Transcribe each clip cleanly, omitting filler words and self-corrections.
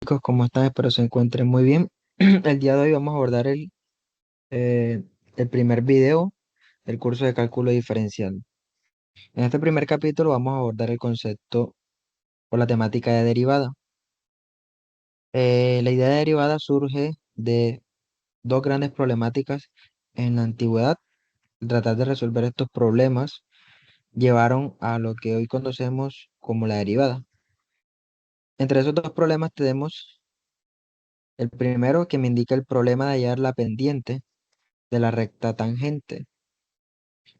Chicos, ¿cómo están? Espero se encuentren muy bien. El día de hoy vamos a abordar eh, el primer video del curso de cálculo diferencial. En este primer capítulo vamos a abordar el concepto o la temática de derivada. La idea de derivada surge de dos grandes problemáticas en la antigüedad. Tratar de resolver estos problemas llevaron a lo que hoy conocemos como la derivada. Entre esos dos problemas tenemos el primero que me indica el problema de hallar la pendiente de la recta tangente.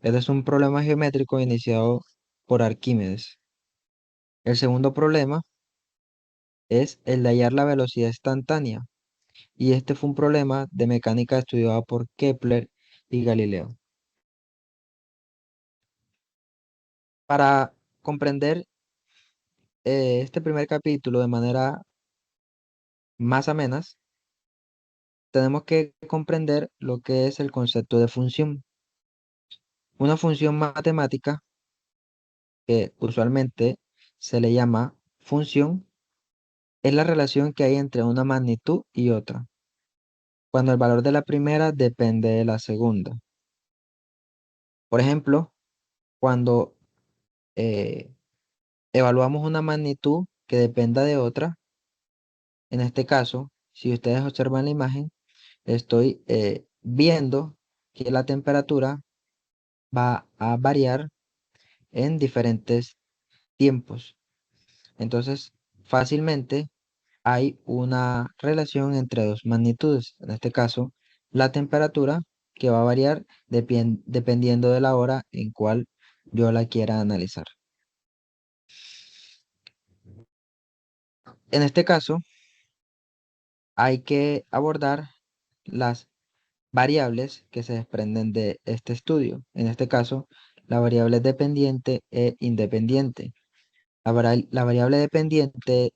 Este es un problema geométrico iniciado por Arquímedes. El segundo problema es el de hallar la velocidad instantánea, y este fue un problema de mecánica estudiado por Kepler y Galileo. Para comprender este primer capítulo de manera más amena, tenemos que comprender lo que es el concepto de función. Una función matemática, que usualmente se le llama función, es la relación que hay entre una magnitud y otra, cuando el valor de la primera depende de la segunda. Por ejemplo, cuando eh, evaluamos una magnitud que dependa de otra, en este caso, si ustedes observan la imagen, estoy viendo que la temperatura va a variar en diferentes tiempos. Entonces, fácilmente hay una relación entre dos magnitudes. En este caso, la temperatura que va a variar dependiendo de la hora en cual yo la quiera analizar. En este caso, hay que abordar las variables que se desprenden de este estudio. En este caso, la variable dependiente e independiente. La variable dependiente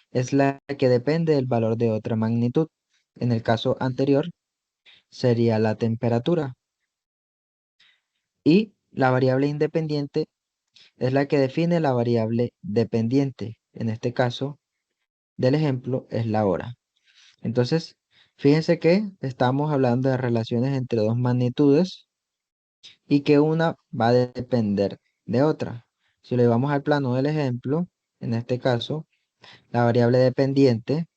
es la que depende del valor de otra magnitud. En el caso anterior, sería la temperatura. Y la variable independiente es la que define la variable dependiente. En este caso del ejemplo es la hora. Entonces, fíjense que estamos hablando de relaciones entre dos magnitudes y que una va a depender de otra. Si lo llevamos al plano del ejemplo, en este caso, la variable dependiente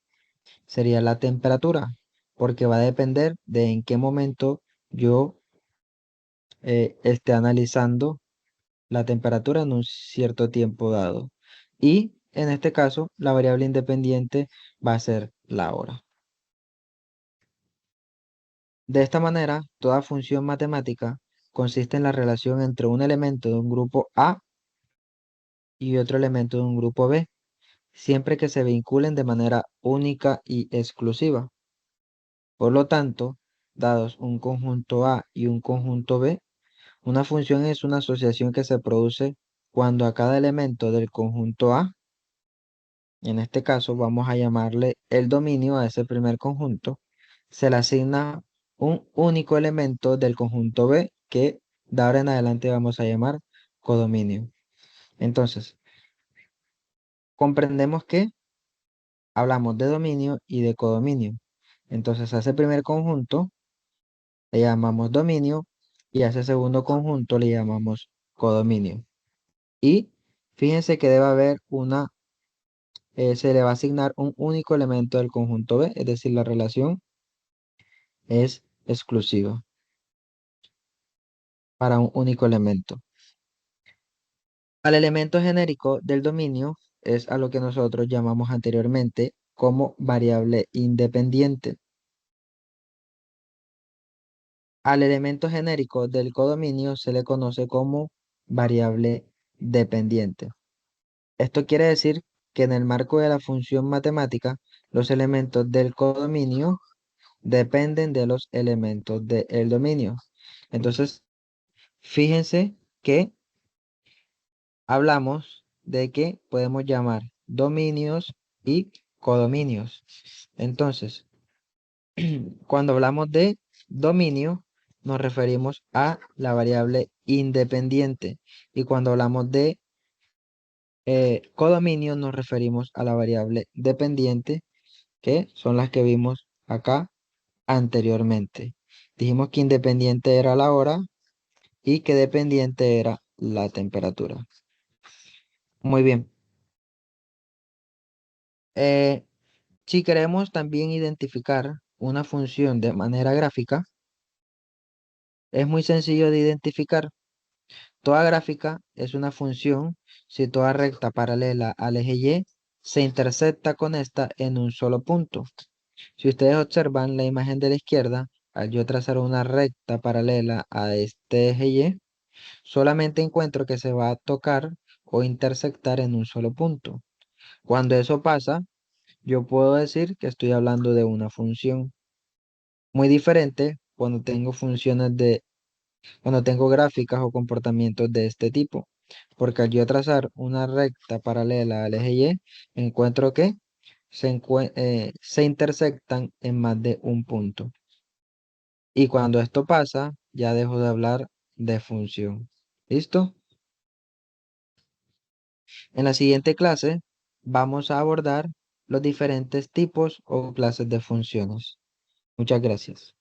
sería la temperatura, porque va a depender de en qué momento yo esté analizando la temperatura en un cierto tiempo dado. Y en este caso, la variable independiente va a ser la hora. De esta manera, toda función matemática consiste en la relación entre un elemento de un grupo A y otro elemento de un grupo B, siempre que se vinculen de manera única y exclusiva. Por lo tanto, dados un conjunto A y un conjunto B, una función es una asociación que se produce cuando a cada elemento del conjunto A, en este caso vamos a llamarle el dominio a ese primer conjunto, se le asigna un único elemento del conjunto B que de ahora en adelante vamos a llamar codominio. Entonces, comprendemos que hablamos de dominio y de codominio. Entonces, a ese primer conjunto le llamamos dominio y a ese segundo conjunto le llamamos codominio. Y fíjense que debe haber se le va a asignar un único elemento del conjunto B, es decir, la relación es exclusiva para un único elemento. Al elemento genérico del dominio es a lo que nosotros llamamos anteriormente como variable independiente. Al elemento genérico del codominio se le conoce como variable dependiente. Esto quiere decir que en el marco de la función matemática, los elementos del codominio dependen de los elementos del dominio. Entonces, fíjense que hablamos de que podemos llamar dominios y codominios. Entonces, cuando hablamos de dominio, nos referimos a la variable independiente. Y cuando hablamos de codominio, nos referimos a la variable dependiente. que son las que vimos acá anteriormente. Dijimos que independiente era la hora y que dependiente era la temperatura. Muy bien. Eh, si queremos también identificar una función de manera gráfica, es muy sencillo de identificar. Toda gráfica es una función si toda recta paralela al eje Y se intersecta con esta en un solo punto. Si ustedes observan la imagen de la izquierda, al yo trazar una recta paralela a este eje Y, solamente encuentro que se va a tocar o intersectar en un solo punto. Cuando eso pasa, yo puedo decir que estoy hablando de una función. Muy diferente cuando tengo gráficas o comportamientos de este tipo. Porque al yo trazar una recta paralela al eje Y, encuentro que se intersectan en más de un punto. Y cuando esto pasa, ya dejo de hablar de función. ¿Listo? En la siguiente clase vamos a abordar los diferentes tipos o clases de funciones. Muchas gracias.